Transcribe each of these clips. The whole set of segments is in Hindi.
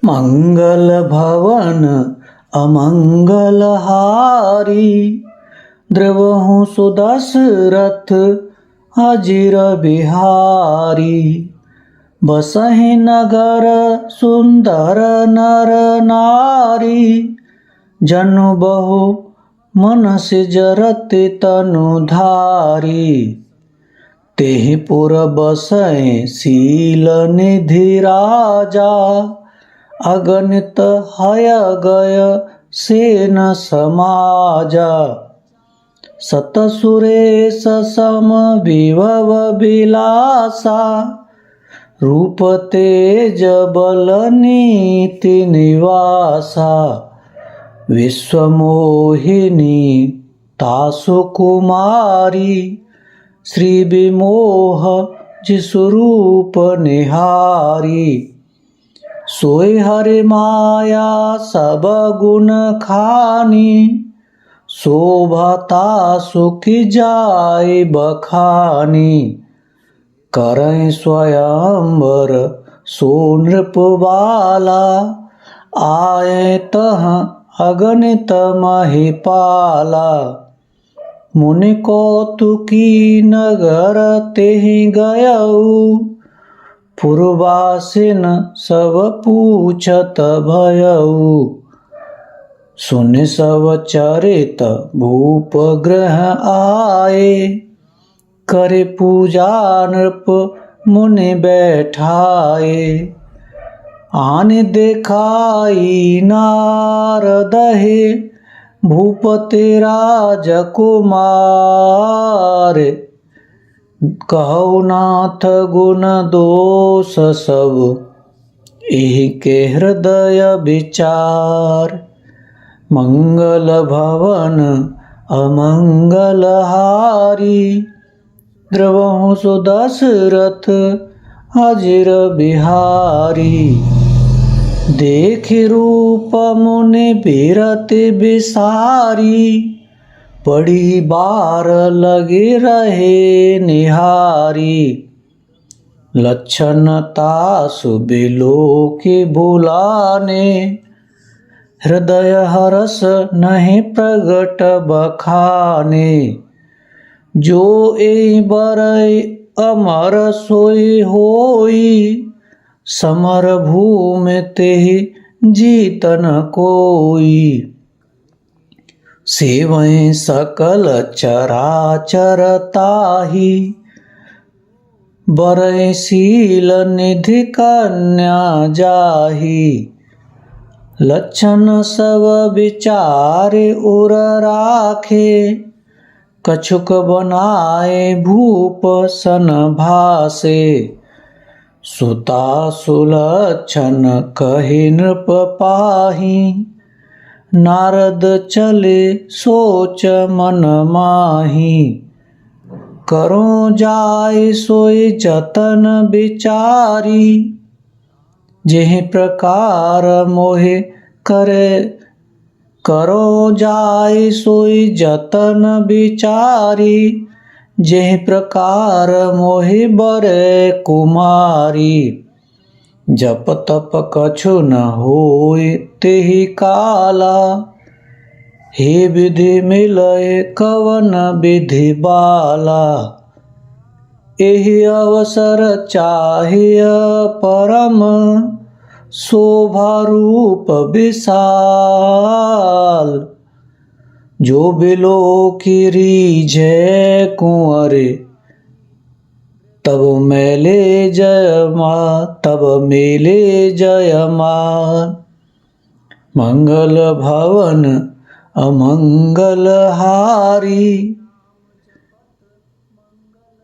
मंगल भवन अमंगल हारी। द्रवहु सुदशरथ अजिर बिहारी। बसहि नगर सुंदर नर नारी। जनु बहु मन से जरति तनु धारी। तेहि पुर बसै शील निधि राजा। अगणित हय गय सेन समाजा। सत सुरेश सम विभव विलासा। रूप तेज बल नीति निवासा। विश्वमोहिनी तासु कुमारी। श्री विमोह जिसु रूप निहारी। सोई हरि माया सब गुण खानी। शोभता सुखी जाय बखानी। करय स्वयंवर सो नृप बाला। आए तह अगणित महिपाला। मुनि कौतुकी नगर तेहि गयऊ। पुरवासिन सब पूछत भयऊ। सुनि सब चरित भूप गृह आए। करे पूजा नृप मुनि बैठाए। आनि देखाई नारद हे भूपति राजकुमार। कहु नाथ गुण दोष सब एहि के हृदय विचार। मंगल भवन अमंगल हारी। द्रवहु सुदशरथ अजिर बिहारी। देखि रूप मुनि बिरति बिसारी। बड़ी बार लगे रहे निहारी। लक्षण तासु बिलोकि बुलाने। हृदय हरस नहीं प्रगट बखाने। जो एहि बरई अमर सोई होई। समर भूमि तेहि जीतन कोई। सेवै सकल चराचर ताहि। बरई शील निधि कन्या जाहि। लक्षण सब विचारे उर राखे। कछुक बनाए भूप सन भासे। सुता सुलक्षण कहि नृप पाहि। नारद चले सोच मन माहि। करो जाय सोई जतन विचारी। जेहि प्रकार मोहि करे। करो जाय सोई जतन विचारी। जेहि प्रकार मोहि बरै कुमारी। जप तप कछु न होय तेहि काला। हे विधि मिलय कवन विधि बाला। एहि अवसर चाहिय परम। शोभा रूप विशाल। जो बिलोकि रीझै कुंवरे। तब मेले जयमान। मंगल भवन अमंगल हारी।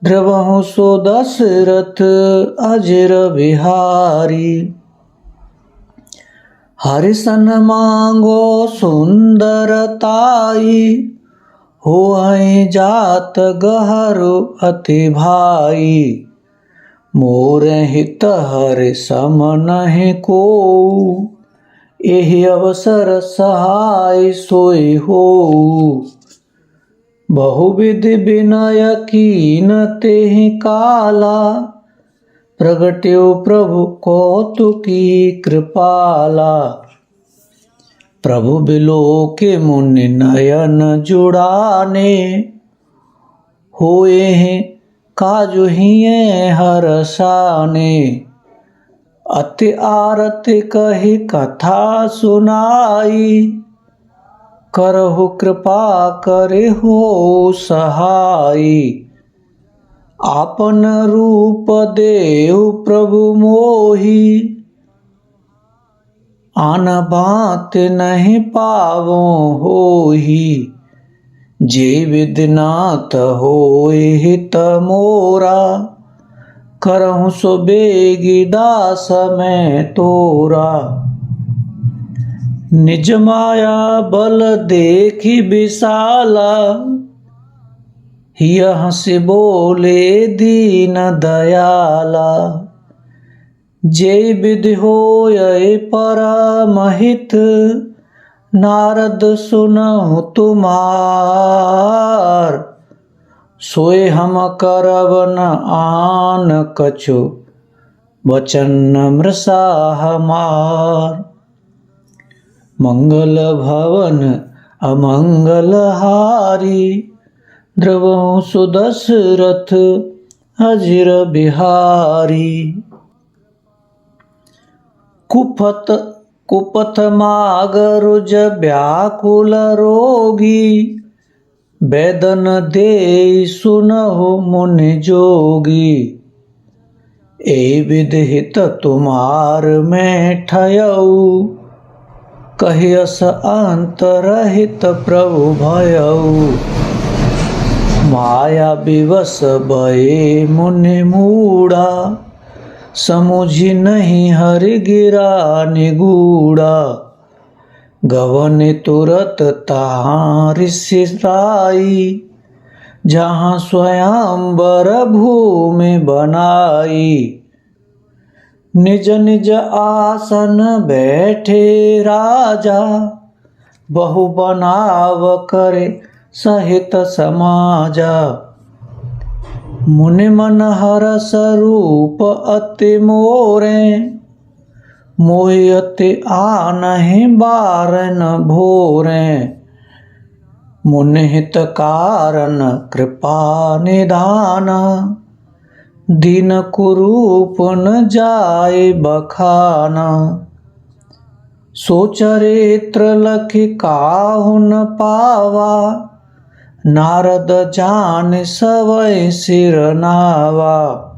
द्रवहु सुदशरथ अजिर बिहारी। हरिसन मांगो सुंदरताई। होअहि जात गहरु अति भाई। मोर हित हरि सम नहि कोउ। एहि अवसर सहाय सोई होउ। बहुविधि विनय कीन तेहि काला। प्रगट्यो प्रभु कौतुकी कृपाला। प्रभु बिलो के मुनि नयन जुड़ाने, होए हैं काजु हिये हरसाने। अति आरती कही कथा सुनाई, करहु कृपा करे हो सहाई। आपन रूप देहु प्रभु मोही, आन बात नहीं पावो होही। जे विधिनाथ होए हित मोरा, करहु सो बेगी दास मैं तोरा। निज माया बल देखी विशाला, हिय हंसि बोले दीन दयाला। जे विधि होय परमहित, नारद सुनहु तुम्हार। सोय हम करब न आन कछु, वचन मृषा हमार। मंगल भवन अमंगल हारी, द्रवहु सुदशरथ अजिर बिहारी। कुपथ मागरुज व्याकुल रोगी, वेदन दे सुनहु मुनि जोगी। ए विधित तुम्हार में ठयऊ, कहियस अंतरहित प्रभु भयऊ। माया विवश भये मुनि मूढ़ा, समुझी नहीं हरि गिरा निगूढ़ा। गवन तुरत तहाँ ऋषि राई, जहाँ स्वयंवर भूमि बनाई। निज निज आसन बैठे राजा, बहु बनाव करे सहित समाजा। मुनि मन हरस रूप अति मोरे, मोहि अति आनहि बारन भोरे। मुनि हित कारण कृपा निधाना, दीन कुरूप न जाय बखाना। सो चरित्र लखि काहु न पावा, नारद जान सवै सिर नावा।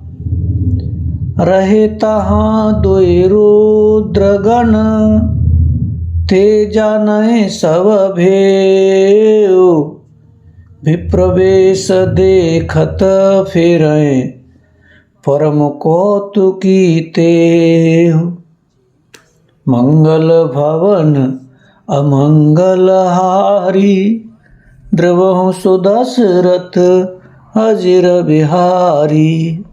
रहे तहाँ दुई रुद्रगण, ते जानै सब भेउ। विप्रवेश देखत फिरै, परम कौतुकी तेहु। मंगल भवन अमंगल हारी, द्रवहु सुदशरथ अजिर बिहारी।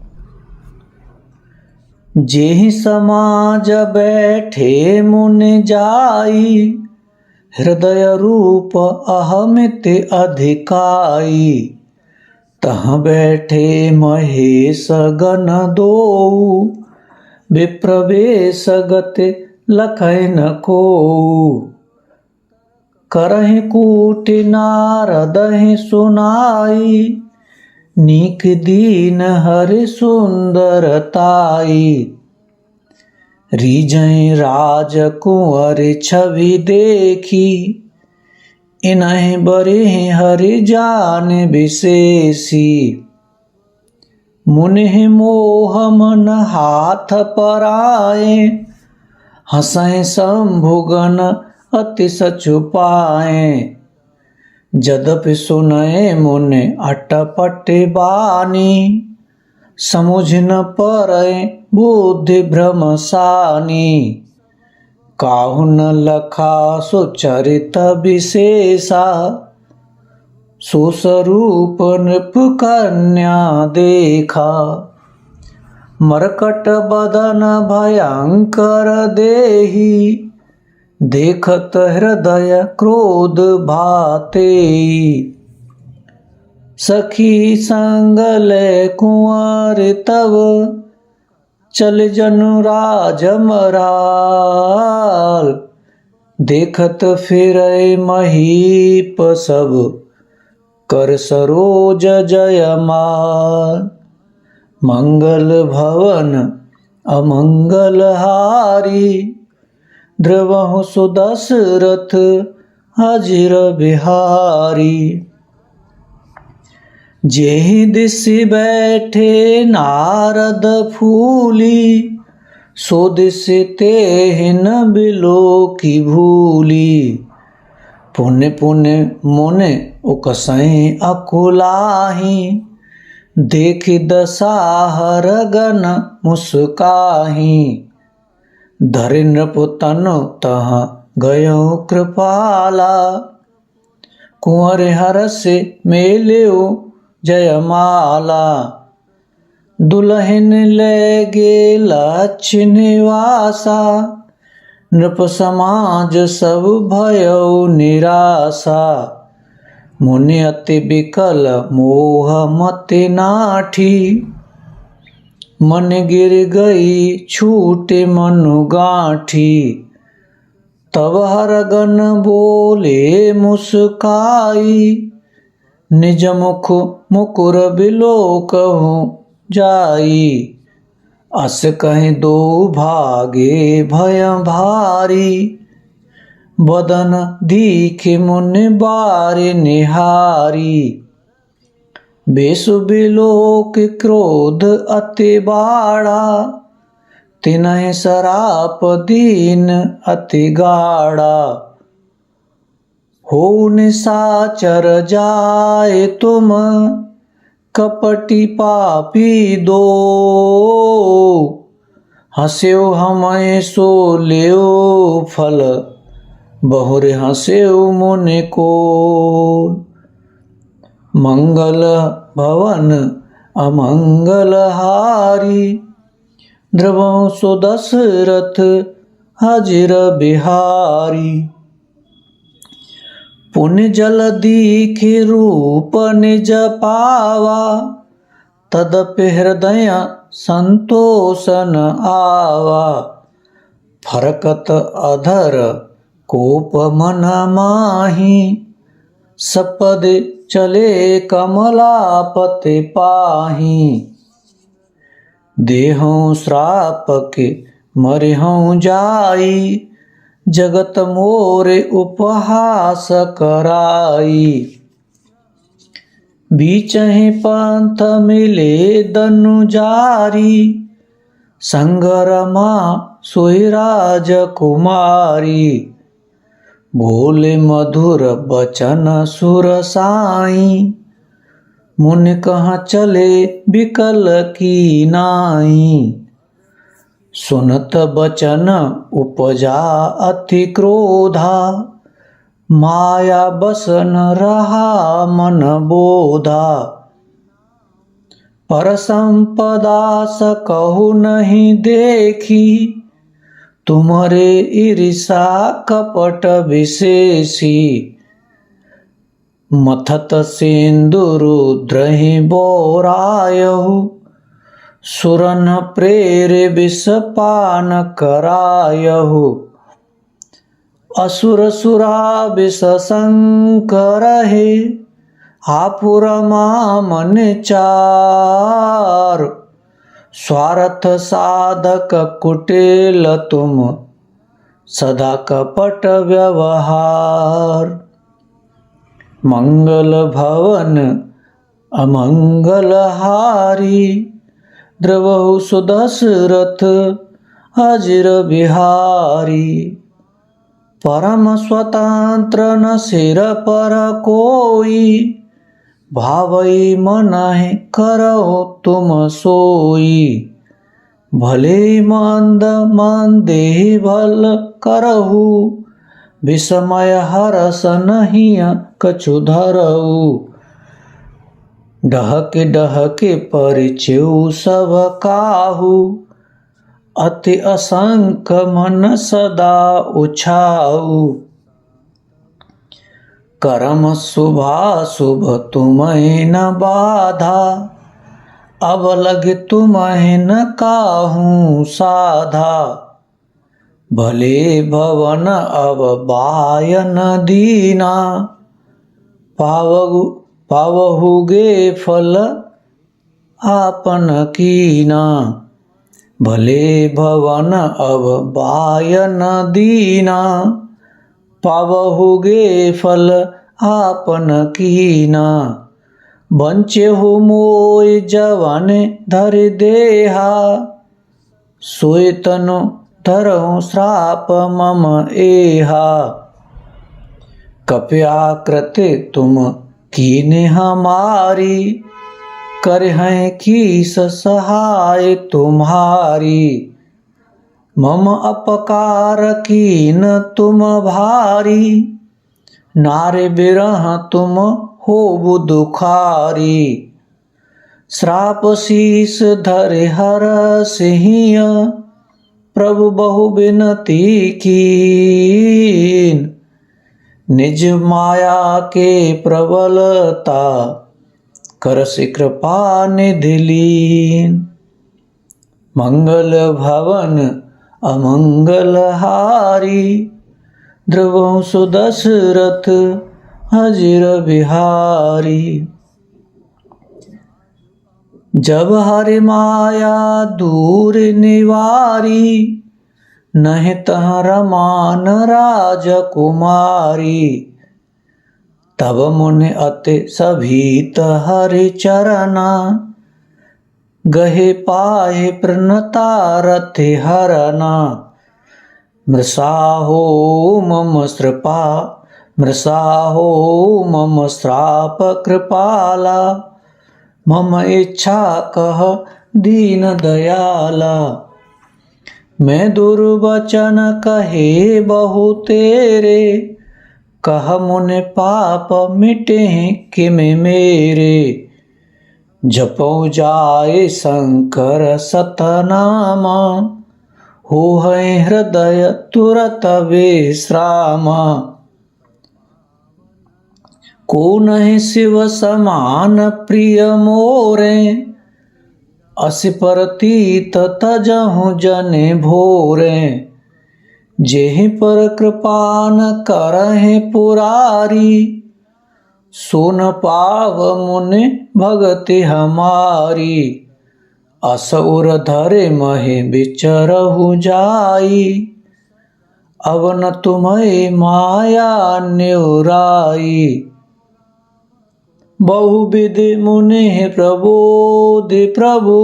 जेहि समाज बैठे मुनि जाई, हृदय रूप अहमिति अधिकाई। तहाँ बैठे महेश गण दोऊ, विप्रवेश गति लखै न कोऊ। करहि कूटि नारदहि सुनाई, नीक दीन हरि सुंदरताई। रीझै राजकुंवर छवि देखी, इन्हि बरिहि हरि जान विशेषी। मुनि मोह मन हाथ पराए, हंसै शंभुगन अति सचुपाए। जदपि सुनै मुनि अटपट बानी, समुझ न परै बुद्धि भ्रम सानी। काहु न लखा सुचरित विशेषा, सुस्वरूप नृप कन्या देखा। मरकट बदन भयंकर देही, देखत हृदय क्रोध भाते। सखी संग लै कुंवर तब, चल जनु राज मराल, देखत फिरै महीप सब, कर सरोज जयमाल। मंगल भवन अमंगल हारी, द्रवहु सुदशरथ अजिर बिहारी। जेहि दिसि बैठे नारद फूली, सो दिसि तेहि न बिलो की भूली। पुण्य पुण्य मुने उकसई अकुलाही, देखि दसाहर गण मुस्काही। धरि नृपतनु तहाँ गयो कृपाला, कुंवर हरषि मेलियो जयमाला। दुल्हन ले गेला निवासा, नृप समाज सब भयो निराशा। मुनि अति विकल मोह मति नाठी, मन गिर गई छूटे मनु गांठी। तब हरगन बोले मुस्काई, निज मुख मुकुर बिलोकहु जाई। अस कहीं दो भागे भय भारी, बदन दीखे मुनि बारि निहारी। बेसु बिलोक क्रोध अति बाड़ा, तिनहि सराप दीन अति गाढ़ा। हो निशाचर जाए तुम, कपटी पापी दो। हस्यो हमें सो लियो फल, बहुरे हस्यो मुनि को। मंगल भवन अमंगल हारी, द्रवहु सुदशरथ अजिर बिहारी। पुण्य जल दीखि रूप निज पावा, तदपि हृदय संतोष न आवा। फरकत अधर कोप मन माही, सपद चले कमलापति पाही। देहु श्राप के मरिहु जाई, जगत मोरे उपहास कराई। बीचहि पंथ मिले दनु जारी, संगरमा सोई राजकुमारी। बोले मधुर बचन सुर साई, मुनि कहाँ चले बिकल की नाई। सुनत बचन उपजा अति क्रोधा, माया बस न रहा मन बोधा। पर संपदा सकहु नहीं देखी, तुम्हारे ईर्षा कपट विशेषी। मथत सिंदूर द्रहि बोरायहु, सुरन प्रेरे विष पान करायहु। असुर सुरा विष संकर है, आपुर मन चार। स्वार्थ साधक कुटिल तुम, सदा कपट व्यवहार। मंगल भवन अमंगल हारी, द्रवहु सुदशरथ अजिर बिहारी। परम स्वतंत्र न सिर पर कोई, भावई मनहि करो तुम सोई। भले मंद मंदेहि भल करहु, विस्मय हरस नहीं कछु धरऊ। डहके डहके परिचयु सब काहू, अति असंख मन सदा उछाऊ। कर्म शुभाशुभ तुम्हें न बाधा, अब लगे तुम्हें न काहूँ साधा, भले भवन अब बायन दीना, पावहुगे फल आपन कीना, भले भवन अब बायन दीना, पावहुगे फल आपन कीना, बंचे हो मोय जवन धर देहा, सोय तनु धरऊँ श्राप मम एहा, कप्याकृत तुम कीने हमारी, कर हैं कीस सहाय तुम्हारी, मम अपकार कीन तुम भारी, नारे बिरह तुम हो दुखारी, श्राप शीस धरे हर सिंह, प्रभु बहु बिनती कीन, निज माया के प्रबलता, करस कृपा निधि लीन, मंगल भवन अमंगल हारी, ध्रुवं सुदशरथ अजिर बिहारी, जब हरि माया दूर निवारी, नहीं तह रमान राजकुमारी, तब मुनि अति सभीत हरि चरना, गहे पाहे प्रणता रति हरना, मृषाहो मम श्रपा, मृषाहो मम श्राप कृपाला, मम इच्छा कह दीन दयाला, मैं दुर्वचन कहे बहु तेरे, कह मुनि पाप मिटे किम मेरे, जपौ जाए शंकर सतनामा, हो है हृदय तुरत विश्रामा, को नहीं शिव समान प्रिय मोरे, असि परतीत तजहु जने भोरे, जेहि पर कृपा न करहि पुरारी, सुन पाव मुनि भगति हमारी, असुर धरे महे बिचरहु जाई, अब न तुम्हें माया न्युराई, बहुविधि मुनि प्रबोधि प्रभु,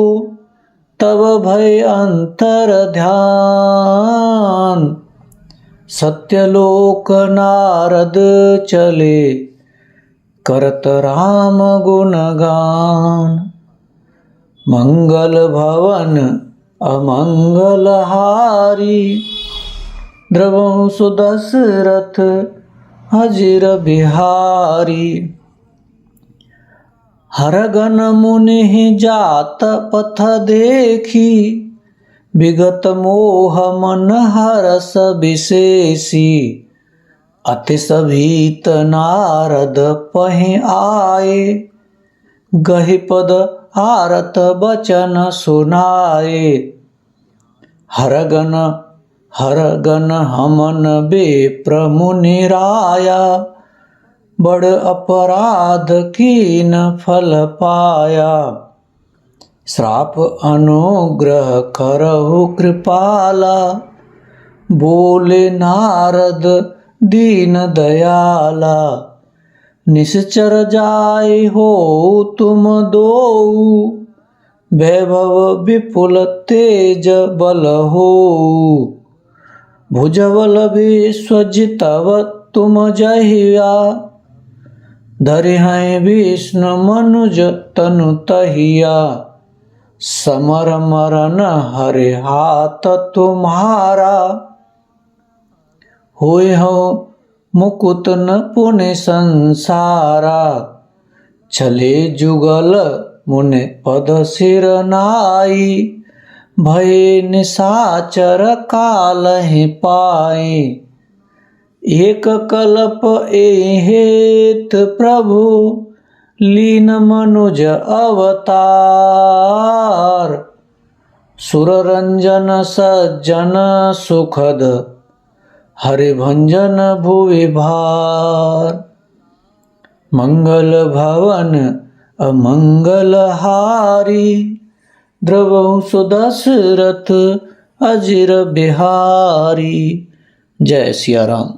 तब भय अंतर ध्यान, सत्यलोक नारद चले, करत राम गुणगान, मंगल भवन अमंगल हारी, ध्रुवं सुदशरथ अजिर बिहारी, हरगन मुनि जात पथ देखी, विगत मोह मन हरस विशेषी, अति सभीत नारद पहि आए, गहि पद आरत बचन सुनाए, हरगन हमन बेप्र मुनि राया, बड़ अपराध कीन फल पाया, श्राप अनुग्रह करहु कृपाला, बोले नारद दीन दयाला, निश्चर जाय हो तुम दोऊ, वैभव विपुल तेज बल हो, भुजबल विश्वजितव तुम जहिया, धरि हैं विष्णु मनुज तनु तहिया, समर मरन हरे हाथ तुम्हारा, होय हो मुकुत न पुण्य संसारा, चले जुगल मुनि पद सिर नाई, भय निशाचर कालहि पाई, एक कल्प एहेत प्रभु लीन मनुज अवतार। सुर रंजन सज्जन सुखद हरिभंजन भुवि भार। मंगल भवन अमंगल हारी द्रवहु सुदशरथ अजिर बिहारी। जय सिया राम।